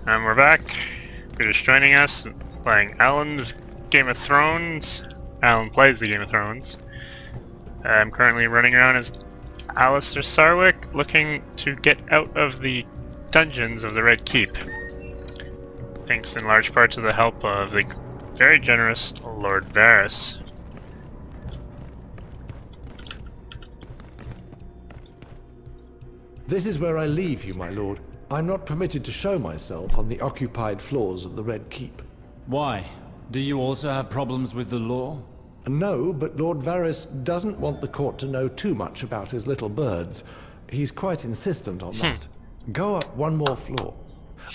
And we're back. If you're just joining us, playing Allan's Game of Thrones. Allan plays the Game of Thrones. I'm currently running around as Alistair Sarwick, looking to get out of the dungeons of the Red Keep. Thanks in large part to the help of the very generous Lord Varys. This is where I leave you, my lord. I'm not permitted to show myself on the occupied floors of the Red Keep. Why? Do you also have problems with the law? No, but Lord Varys doesn't want the court to know too much about his little birds. He's quite insistent on that. Go up one more floor.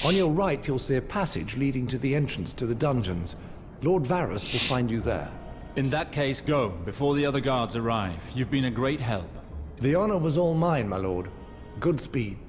On your right, you'll see a passage leading to the entrance to the dungeons. Lord Varys will find you there. In that case, go, before the other guards arrive. You've been a great help. The honor was all mine, my lord. Good speed.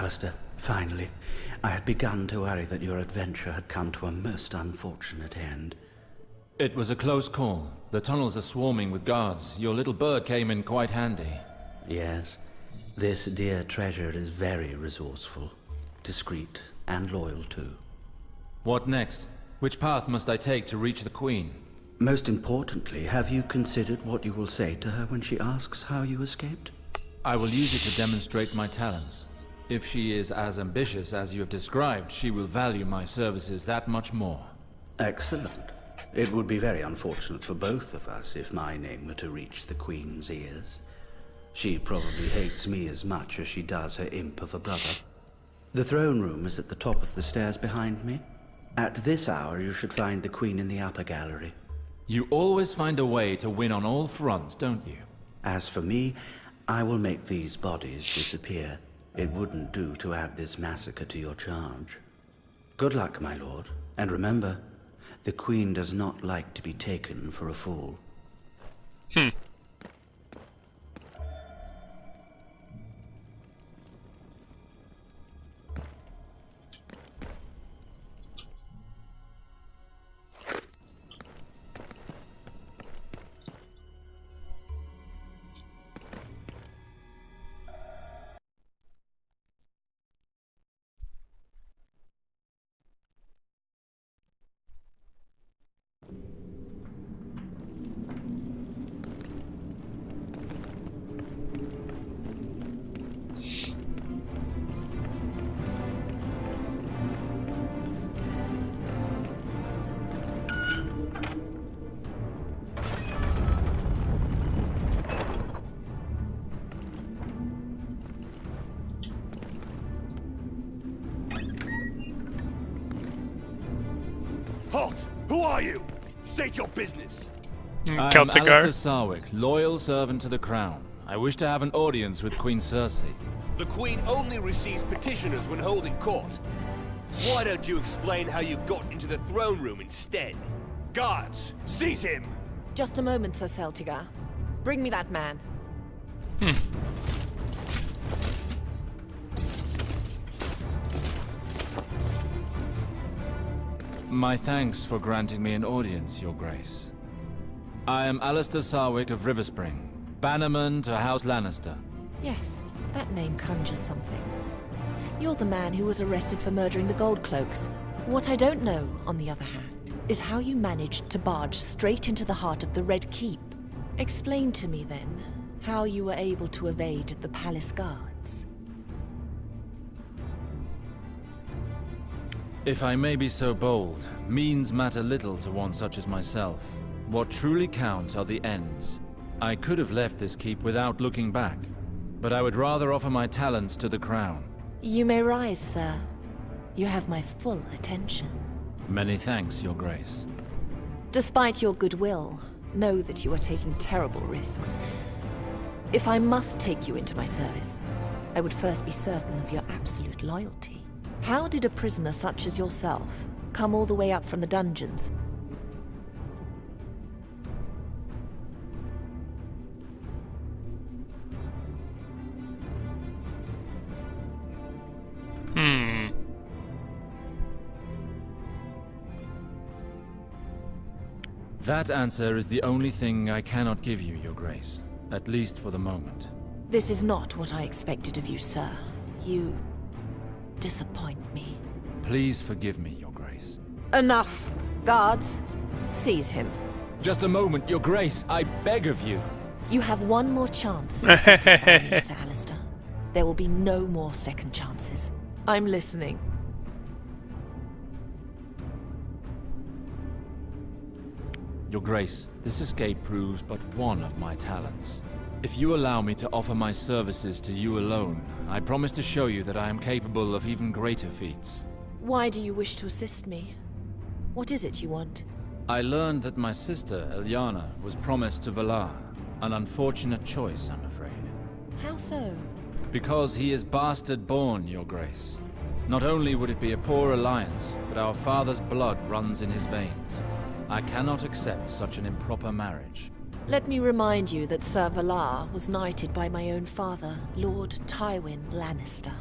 Alistair, finally. I had begun to worry that your adventure had come to a most unfortunate end. It was a close call. The tunnels are swarming with guards. Your little bird came in quite handy. Yes, this dear treasure is very resourceful, discreet, and loyal too. What next? Which path must I take to reach the Queen? Most importantly, have you considered what you will say to her when she asks how you escaped? I will use it to demonstrate my talents. If she is as ambitious as you have described, she will value my services that much more. Excellent. It would be very unfortunate for both of us if my name were to reach the Queen's ears. She probably hates me as much as she does her imp of a brother. The throne room is at the top of the stairs behind me. At this hour, you should find the Queen in the upper gallery. You always find a way to win on all fronts, don't you? As for me, I will make these bodies disappear. It wouldn't do to add this massacre to your charge. Good luck, my lord, and remember, the Queen does not like to be taken for a fool. Halt! Who are you? State your business. I am Celtic Alistair Sarwick, loyal servant to the crown. I wish to have an audience with Queen Cersei. The Queen only receives petitioners when holding court. Why don't you explain how you got into the throne room instead? Guards, seize him! Just a moment, Sir Celtigar. Bring me that man. My thanks for granting me an audience, Your Grace. I am Alistair Sarwick of Riverspring, bannerman to House Lannister. Yes, that name conjures something. You're the man who was arrested for murdering the Gold Cloaks. What I don't know, on the other hand, is how you managed to barge straight into the heart of the Red Keep. Explain to me, then, how you were able to evade the palace guards. If I may be so bold, means matter little to one such as myself. What truly counts are the ends. I could have left this keep without looking back, but I would rather offer my talents to the crown. You may rise, sir. You have my full attention. Many thanks, Your Grace. Despite your goodwill, know that you are taking terrible risks. If I must take you into my service, I would first be certain of your absolute loyalty. How did a prisoner such as yourself come all the way up from the dungeons? That answer is the only thing I cannot give you, Your Grace. At least for the moment. This is not what I expected of you, sir. You disappoint me. Please forgive me, Your Grace. Enough! Guards, seize him. Just a moment, Your Grace, I beg of you. You have one more chance to satisfy me, Sir Alistair. There will be no more second chances. I'm listening. Your Grace, this escape proves but one of my talents. If you allow me to offer my services to you alone, I promise to show you that I am capable of even greater feats. Why do you wish to assist me? What is it you want? I learned that my sister, Lyanna, was promised to Valar. An unfortunate choice, I'm afraid. How so? Because he is bastard-born, Your Grace. Not only would it be a poor alliance, but our father's blood runs in his veins. I cannot accept such an improper marriage. Let me remind you that Sir Valar was knighted by my own father, Lord Tywin Lannister.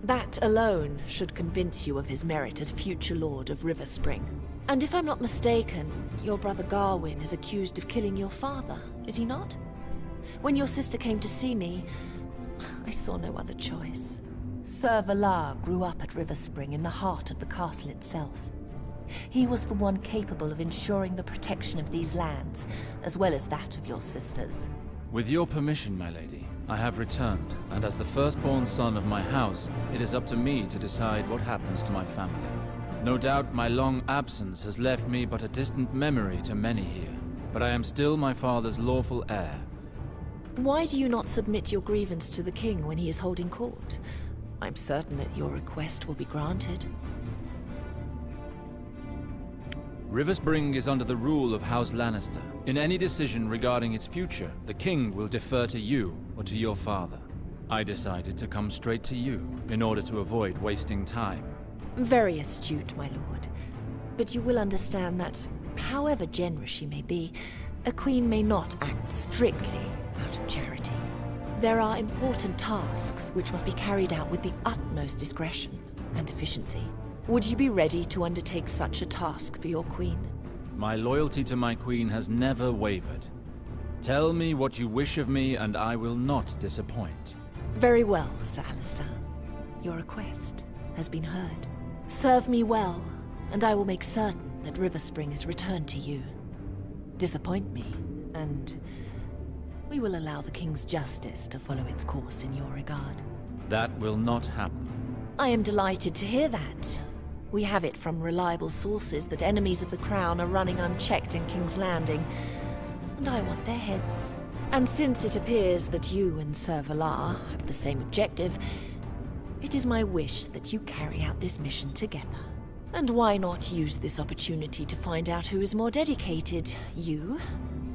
That alone should convince you of his merit as future Lord of Riverspring. And if I'm not mistaken, your brother Garwin is accused of killing your father, is he not? When your sister came to see me, I saw no other choice. Sir Valar grew up at Riverspring in the heart of the castle itself. He was the one capable of ensuring the protection of these lands, as well as that of your sisters. With your permission, my lady, I have returned, and as the firstborn son of my house, it is up to me to decide what happens to my family. No doubt my long absence has left me but a distant memory to many here, but I am still my father's lawful heir. Why do you not submit your grievance to the king when he is holding court? I'm certain that your request will be granted. Riverspring is under the rule of House Lannister. In any decision regarding its future, the king will defer to you or to your father. I decided to come straight to you in order to avoid wasting time. Very astute, my lord. But you will understand that, however generous she may be, a queen may not act strictly out of charity. There are important tasks which must be carried out with the utmost discretion and efficiency. Would you be ready to undertake such a task for your queen? My loyalty to my queen has never wavered. Tell me what you wish of me and I will not disappoint. Very well, Sir Alistair. Your request has been heard. Serve me well, and I will make certain that Riverspring is returned to you. Disappoint me, and we will allow the king's justice to follow its course in your regard. That will not happen. I am delighted to hear that. We have it from reliable sources that enemies of the crown are running unchecked in King's Landing, and I want their heads. And since it appears that you and Sir Valar have the same objective, it is my wish that you carry out this mission together. And why not use this opportunity to find out who is more dedicated, you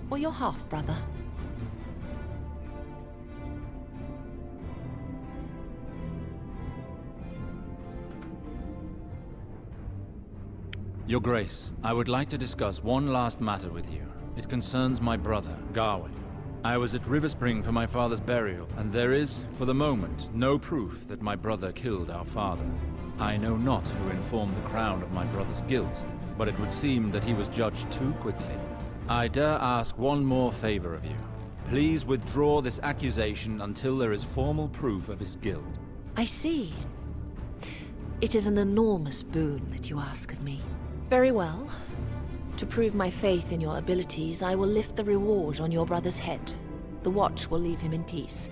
or your half-brother? Your Grace, I would like to discuss one last matter with you. It concerns my brother, Gawain. I was at River Spring for my father's burial, and there is, for the moment, no proof that my brother killed our father. I know not who informed the Crown of my brother's guilt, but it would seem that he was judged too quickly. I dare ask one more favor of you. Please withdraw this accusation until there is formal proof of his guilt. I see. It is an enormous boon that you ask of me. Very well. To prove my faith in your abilities, I will lift the reward on your brother's head. The watch will leave him in peace.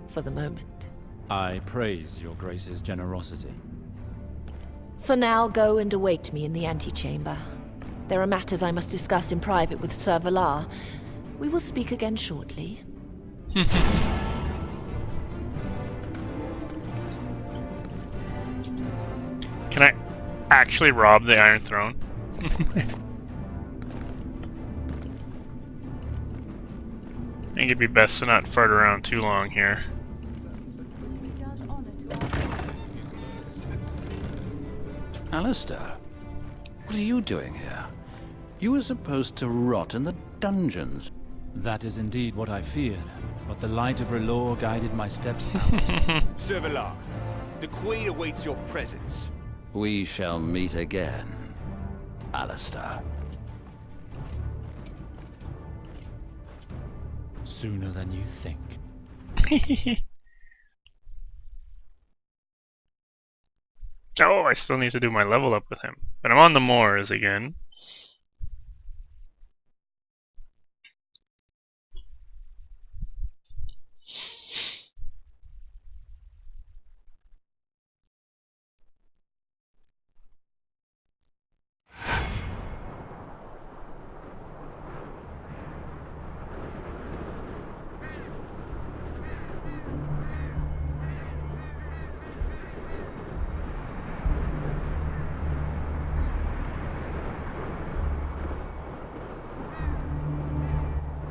For the moment. I praise your Grace's generosity. For now, go and await me in the antechamber. There are matters I must discuss in private with Sir Valar. We will speak again shortly. Can I actually rob the Iron Throne? I think it'd be best to not fart around too long here. Alistair, what are you doing here? You were supposed to rot in the dungeons. That is indeed what I feared, but the light of R'hllor guided my steps out. Sir Valar, the Queen awaits your presence. We shall meet again, Alistair. Sooner than you think. Oh, I still need to do my level up with him. But I'm on the moors again.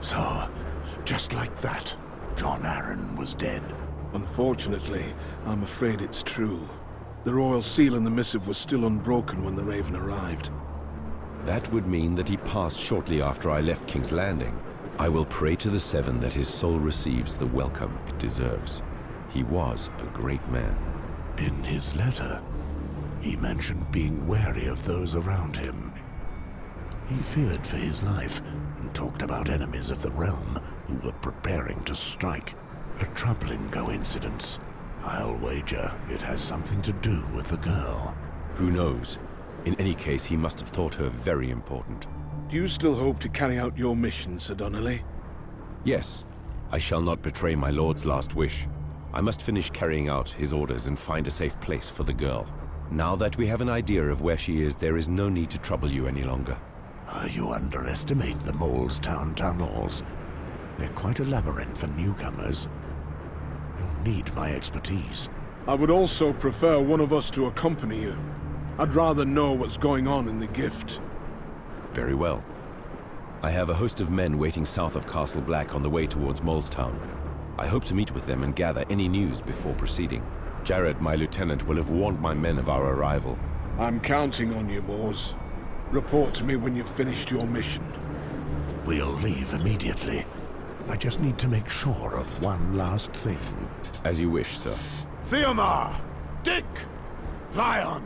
So, just like that, Jon Arryn was dead. Unfortunately, I'm afraid it's true. The royal seal in the missive was still unbroken when the Raven arrived. That would mean that he passed shortly after I left King's Landing. I will pray to the Seven that his soul receives the welcome it deserves. He was a great man. In his letter, he mentioned being wary of those around him. He feared for his life and talked about enemies of the realm who were preparing to strike. A troubling coincidence. I'll wager it has something to do with the girl. Who knows? In any case, he must have thought her very important. Do you still hope to carry out your mission, Sir Donnelly? Yes, I shall not betray my lord's last wish. I must finish carrying out his orders and find a safe place for the girl. Now that we have an idea of where she is, there is no need to trouble you any longer. You underestimate the Molestown tunnels. They're quite a labyrinth for newcomers. You'll need my expertise. I would also prefer one of us to accompany you. I'd rather know what's going on in the gift. Very well. I have a host of men waiting south of Castle Black on the way towards Molestown. I hope to meet with them and gather any news before proceeding. Jared, my lieutenant, will have warned my men of our arrival. I'm counting on you, Mors. Report to me when you've finished your mission. We'll leave immediately. I just need to make sure of one last thing. As you wish, sir. Theomar! Dick! Vion!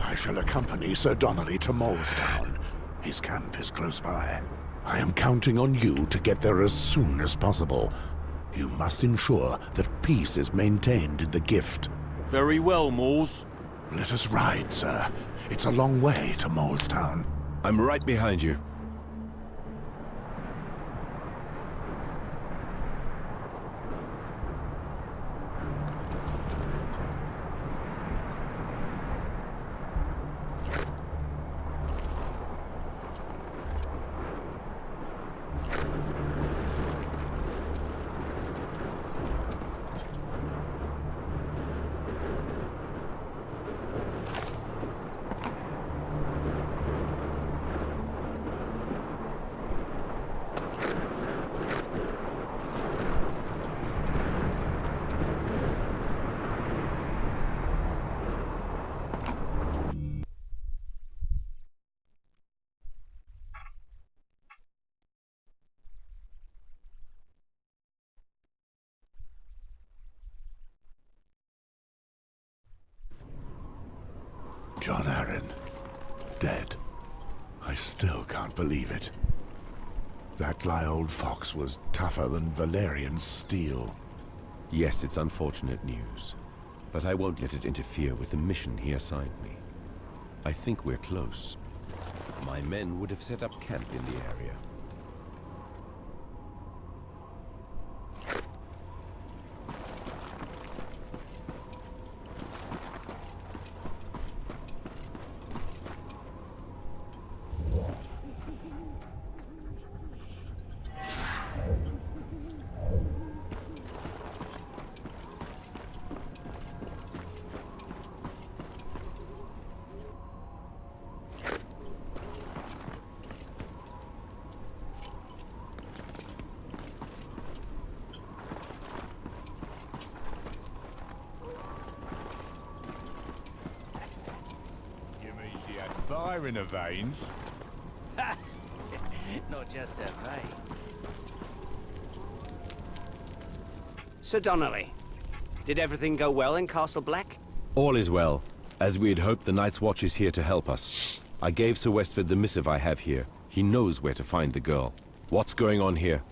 I shall accompany Sir Donnelly to Molestown. His camp is close by. I am counting on you to get there as soon as possible. You must ensure that peace is maintained in the gift. Very well, Mors. Let us ride, sir. It's a long way to Molestown. I'm right behind you. John Arryn. Dead. I still can't believe it. That old fox was tougher than Valerian steel. Yes, it's unfortunate news, but I won't let it interfere with the mission he assigned me. I think we're close. My men would have set up camp in the area. Fire in her veins. Not just her veins. Sir Donnelly, did everything go well in Castle Black? All is well. As we had hoped, the Night's Watch is here to help us. I gave Sir Westford the missive I have here. He knows where to find the girl. What's going on here?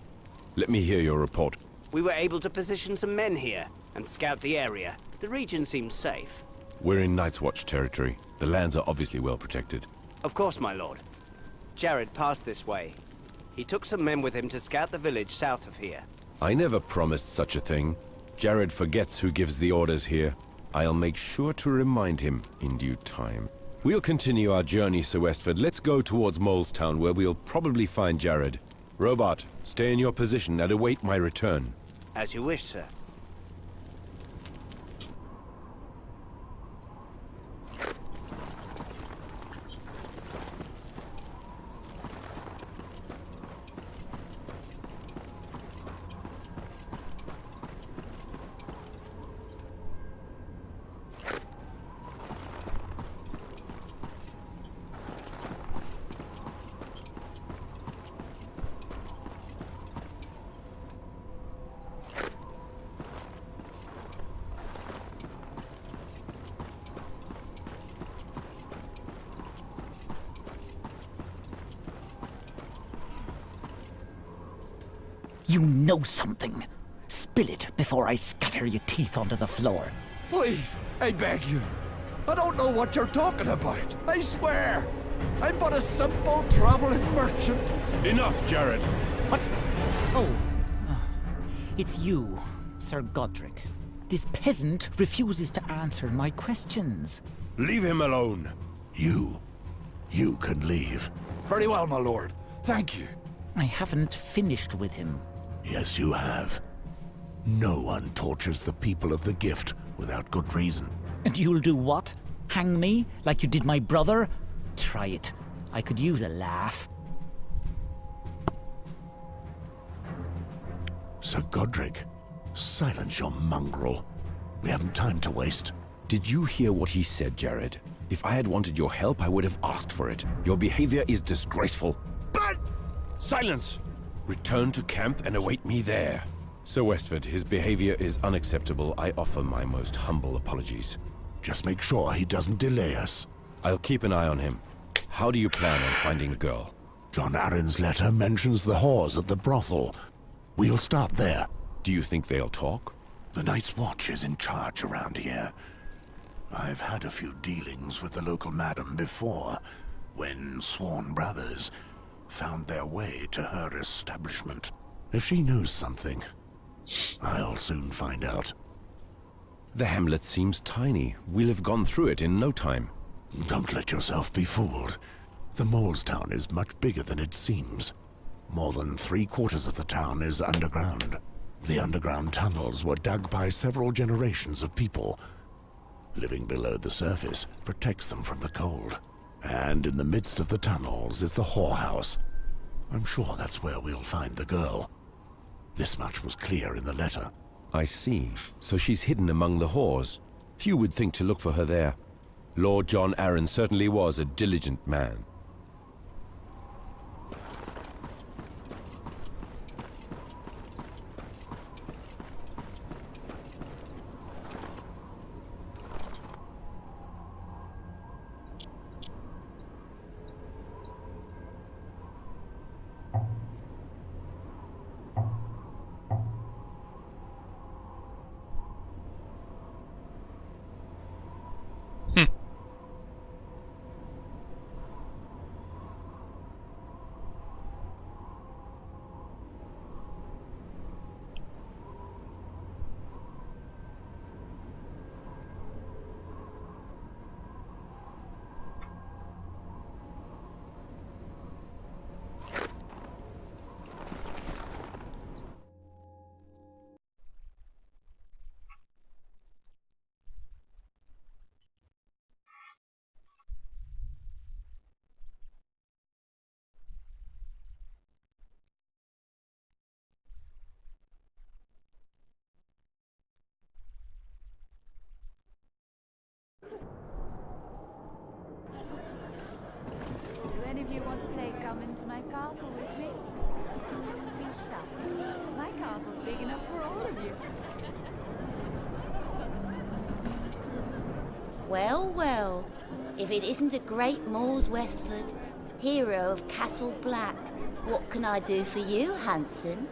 Let me hear your report. We were able to position some men here and scout the area. The region seems safe. We're in Night's Watch territory. The lands are obviously well protected. Of course, my lord. Jared passed this way. He took some men with him to scout the village south of here. I never promised such a thing. Jared forgets who gives the orders here. I'll make sure to remind him in due time. We'll continue our journey, Sir Westford. Let's go towards Molestown, where we'll probably find Jared. Robot, stay in your position and await my return. As you wish, sir. You know something. Spill it before I scatter your teeth onto the floor. Please, I beg you. I don't know what you're talking about. I swear. I'm but a simple traveling merchant. Enough, Jared. What? Oh. It's you, Sir Godric. This peasant refuses to answer my questions. Leave him alone. You can leave. Very well, my lord. Thank you. I haven't finished with him. Yes, you have. No one tortures the people of the Gift without good reason. And you'll do what? Hang me, like you did my brother? Try it. I could use a laugh. Sir Godric, silence your mongrel. We haven't time to waste. Did you hear what he said, Jared? If I had wanted your help, I would have asked for it. Your behavior is disgraceful. But... Silence! Return to camp and await me there. Sir Westford, his behavior is unacceptable. I offer my most humble apologies. Just make sure he doesn't delay us. I'll keep an eye on him. How do you plan on finding the girl? John Arryn's letter mentions the whores at the brothel. We'll start there. Do you think they'll talk? The Night's Watch is in charge around here. I've had a few dealings with the local madam before, when sworn brothers found their way to her establishment. If she knows something, I'll soon find out. The hamlet seems tiny. We'll have gone through it in no time. Don't let yourself be fooled. The Molestown is much bigger than it seems. More than 3/4 of the town is underground. The underground tunnels were dug by several generations of people. Living below the surface protects them from the cold. And in the midst of the tunnels is the whorehouse. I'm sure that's where we'll find the girl. This much was clear in the letter. I see. So she's hidden among the whores. Few would think to look for her there. Lord John Arryn certainly was a diligent man. any of you want to play come into my castle with me? Don't be shy. My castle's big enough for all of you. Well, well. If it isn't the great Moors Westford, hero of Castle Black, what can I do for you, Hanson?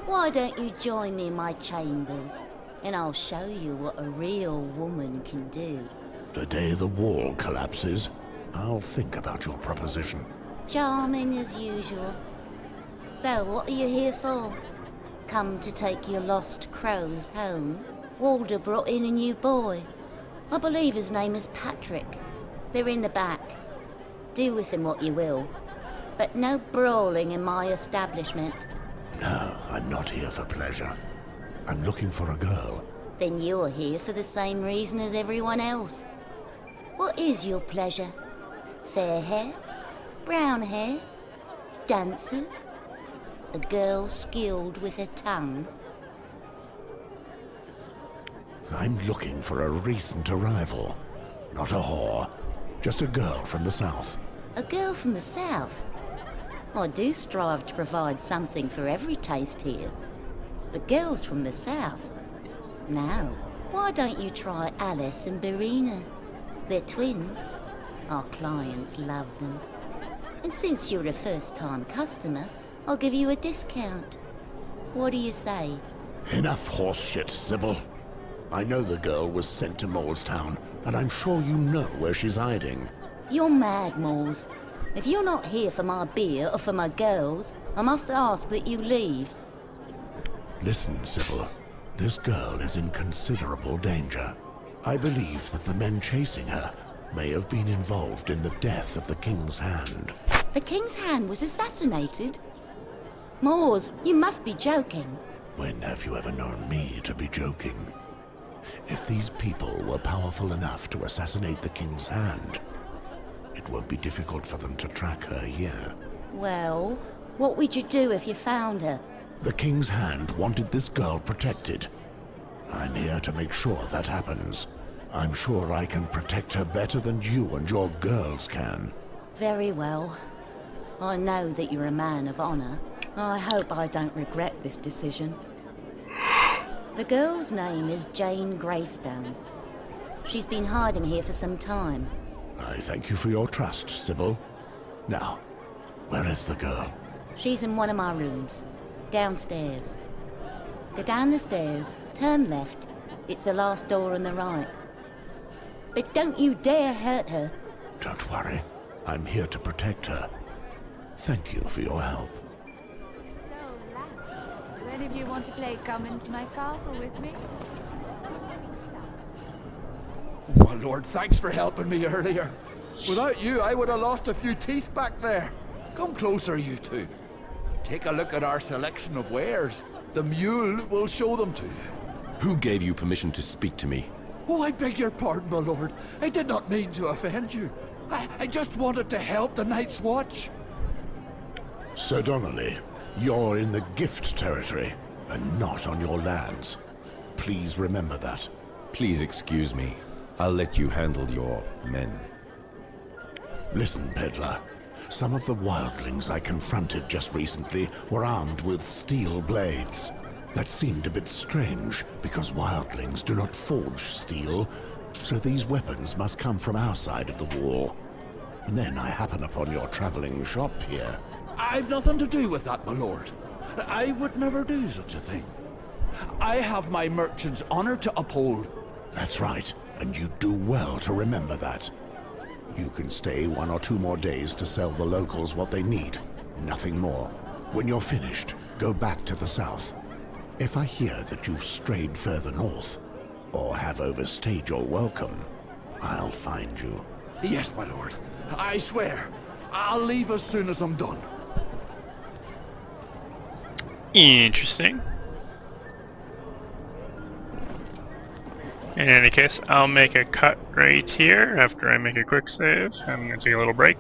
Why don't you join me in my chambers, and I'll show you what a real woman can do. The day the wall collapses, I'll think about your proposition. Charming as usual. So, what are you here for? Come to take your lost crows home? Walder brought in a new boy. I believe his name is Patrick. They're in the back. Do with them what you will. But no brawling in my establishment. No, I'm not here for pleasure. I'm looking for a girl. Then you're here for the same reason as everyone else. What is your pleasure? Fair hair? Brown hair? Dancers? A girl skilled with her tongue? I'm looking for a recent arrival. Not a whore. Just a girl from the south. A girl from the south? I do strive to provide something for every taste here. But girls from the south? Now, why don't you try Alice and Berina? They're twins. Our clients love them. And since you're a first-time customer, I'll give you a discount. What do you say? Enough horse shit, Sybil. I know the girl was sent to Molestown, and I'm sure you know where she's hiding. You're mad, Moles. If you're not here for my beer or for my girls, I must ask that you leave. Listen, Sybil. This girl is in considerable danger. I believe that the men chasing her may have been involved in the death of the King's Hand. The King's Hand was assassinated? Moors, you must be joking. When have you ever known me to be joking? If these people were powerful enough to assassinate the King's Hand, it won't be difficult for them to track her here. Well, what would you do if you found her? The King's Hand wanted this girl protected. I'm here to make sure that happens. I'm sure I can protect her better than you and your girls can. Very well. I know that you're a man of honor. I hope I don't regret this decision. The girl's name is Jane Greystone. She's been hiding here for some time. I thank you for your trust, Sybil. Now, where is the girl? She's in one of my rooms. Downstairs. Go down the stairs, turn left. It's the last door on the right. But don't you dare hurt her. Don't worry. I'm here to protect her. Thank you for your help. So, lads, do any of you want to play come into my castle with me? My lord, thanks for helping me earlier. Without you, I would have lost a few teeth back there. Come closer, you two. Take a look at our selection of wares. The mule will show them to you. Who gave you permission to speak to me? Oh, I beg your pardon, my lord. I did not mean to offend you. I just wanted to help the Night's Watch. Sir Donnelly, you're in the gift territory, and not on your lands. Please remember that. Please excuse me. I'll let you handle your men. Listen, peddler. Some of the wildlings I confronted just recently were armed with steel blades. That seemed a bit strange, because wildlings do not forge steel, so these weapons must come from our side of the wall. And then I happen upon your traveling shop here. I've nothing to do with that, my lord. I would never do such a thing. I have my merchant's honor to uphold. That's right, and you do well to remember that. You can stay 1 or 2 more days to sell the locals what they need, nothing more. When you're finished, go back to the south. If I hear that you've strayed further north, or have overstayed your welcome, I'll find you. Yes, my lord. I swear. I'll leave as soon as I'm done. Interesting. In any case, I'll make a cut right here after I make a quick save. I'm going to take a little break.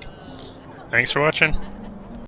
Thanks for watching.